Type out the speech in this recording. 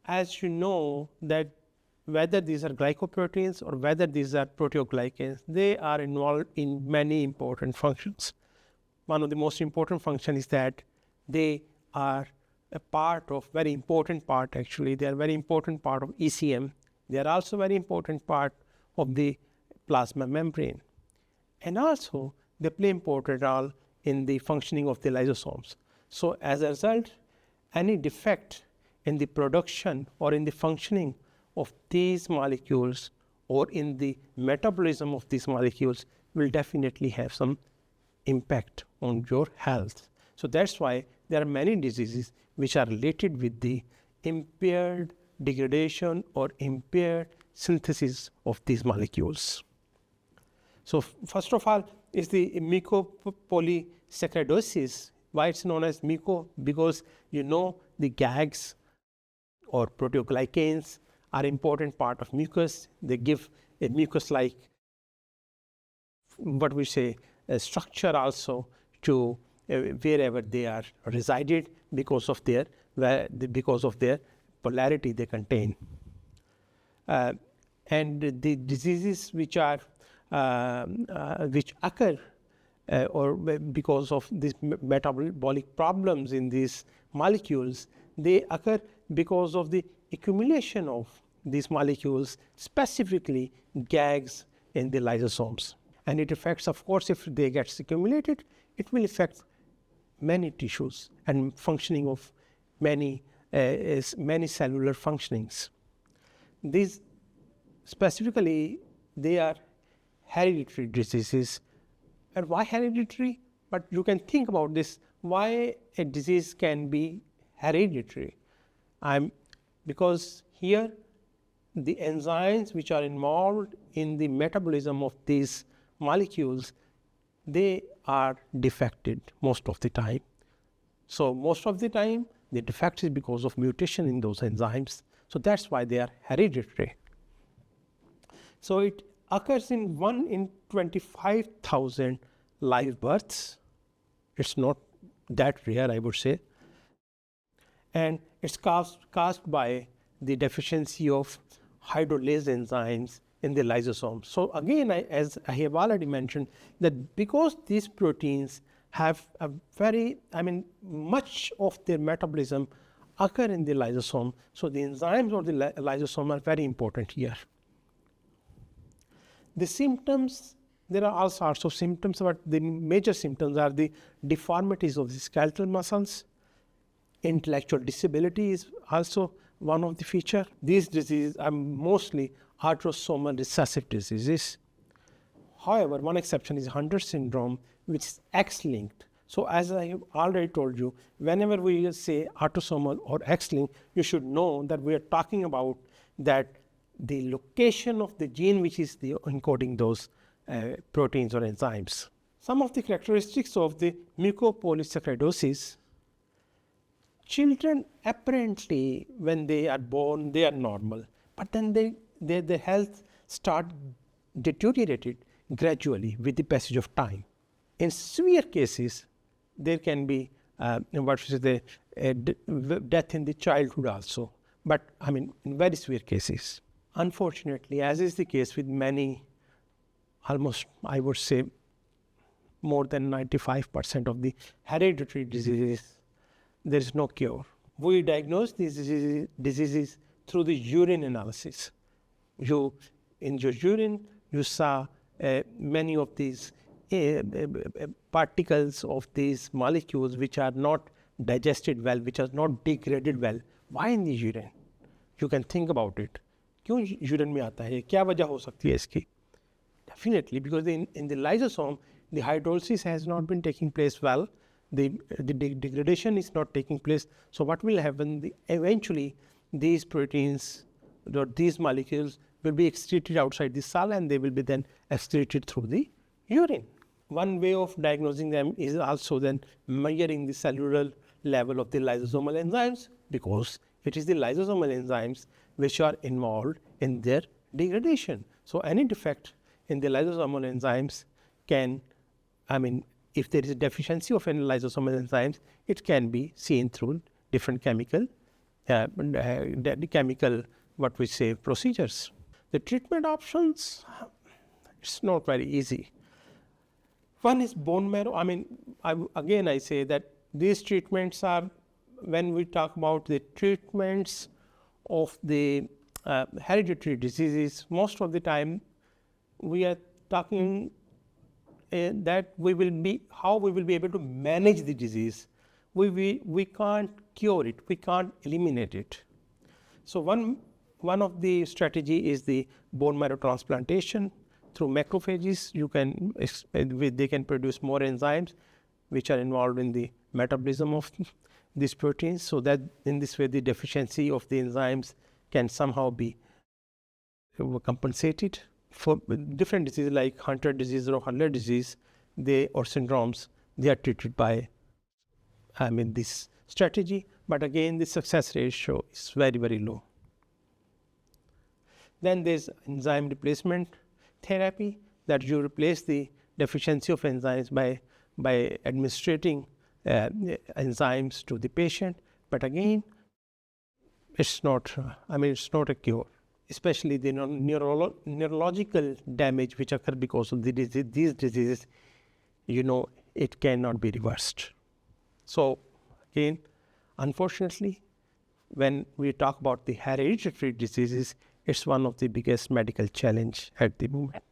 As you know that whether these are glycoproteins or whether these are proteoglycans, they are involved in many important functions. One of the most important functions is that they are a part of, very important part actually, they are very important part of ECM. They are also very important part of the plasma membrane. And also they play important role in the functioning of the lysosomes. So as a result, any defect in the production or in the functioning of these molecules or in the metabolism of these molecules will definitely have some impact on your health. So that's why there are many diseases which are related with the impaired degradation or impaired synthesis of these molecules. So first of all is the mucopolysaccharidosis. Why it's known as muco? Because you know the GAGs or proteoglycans are important part of mucus. They give a mucus-like, what we say, a structure also to wherever they are resided because of their polarity they contain. And the diseases which are which occur or because of these metabolic problems in these molecules, they occur because of the accumulation of these molecules, specifically GAGs in the lysosomes. And it affects, of course, if they get accumulated, it will affect many tissues and functioning of many cellular functionings. These specifically, they are hereditary diseases. And why hereditary? But you can think about this, why a disease can be hereditary. Because here the enzymes which are involved in the metabolism of these molecules, they are defected most of the time. So most of the time the defect is because of mutation in those enzymes. So that's why they are hereditary. So it occurs in 1 in 25,000 live births. It's not that rare, I would say. And it's caused by the deficiency of hydrolase enzymes in the lysosome. So again, as I have already mentioned, that because these proteins have a very, much of their metabolism occur in the lysosome, so the enzymes of the lysosome are very important here. The symptoms, there are all sorts of symptoms, but the major symptoms are the deformities of the skeletal muscles. Intellectual disability is also one of the features. These diseases are mostly autosomal recessive diseases. However, one exception is Hunter syndrome, which is X-linked. So as I have already told you, whenever we say autosomal or X-linked, you should know that we are talking about that the location of the gene which is encoding those proteins or enzymes. Some of the characteristics of the mucopolysaccharidosis: children apparently when they are born they are normal, but then their health start deteriorated gradually with the passage of time. In severe cases there can be death in the childhood also, but in very severe cases. Unfortunately, as is the case with many, almost I would say more than 95% of the hereditary diseases, there is no cure. We diagnose these diseases through the urine analysis. In your urine, you saw many of these particles of these molecules which are not digested well, which are not degraded well. Why in the urine? You can think about it. क्यों urine में आता है? क्या वजह हो सकती है इसकी? Definitely because in the lysosome, the hydrolysis has not been taking place well. The degradation is not taking place. So what will happen? Eventually, these proteins or these molecules will be excreted outside the cell, and they will be then excreted through the urine. One way of diagnosing them is also then measuring the cellular level of the lysosomal enzymes, because it is the lysosomal enzymes which are involved in their degradation. So any defect in the lysosomal enzymes can, if there is a deficiency of any lysosomal enzymes, it can be seen through different chemical procedures. The treatment options, it's not very easy. One is bone marrow. I say that these treatments are, when we talk about the treatments of the hereditary diseases, most of the time we are talking that how we will be able to manage the disease. We can't cure it, we can't eliminate it. So one of the strategy is the bone marrow transplantation. Through macrophages, they can produce more enzymes which are involved in the metabolism of these proteins, so that in this way the deficiency of the enzymes can somehow be compensated. For different diseases like Hunter disease or Hurler disease, or syndromes, they are treated by this strategy, but again the success ratio is very, very low. Then there's enzyme replacement therapy, that you replace the deficiency of enzymes by administrating enzymes to the patient, but again it's not a cure, especially the neurological damage which occur because of these diseases. It cannot be reversed. So again, unfortunately, when we talk about the hereditary diseases, it's one of the biggest medical challenge at the moment.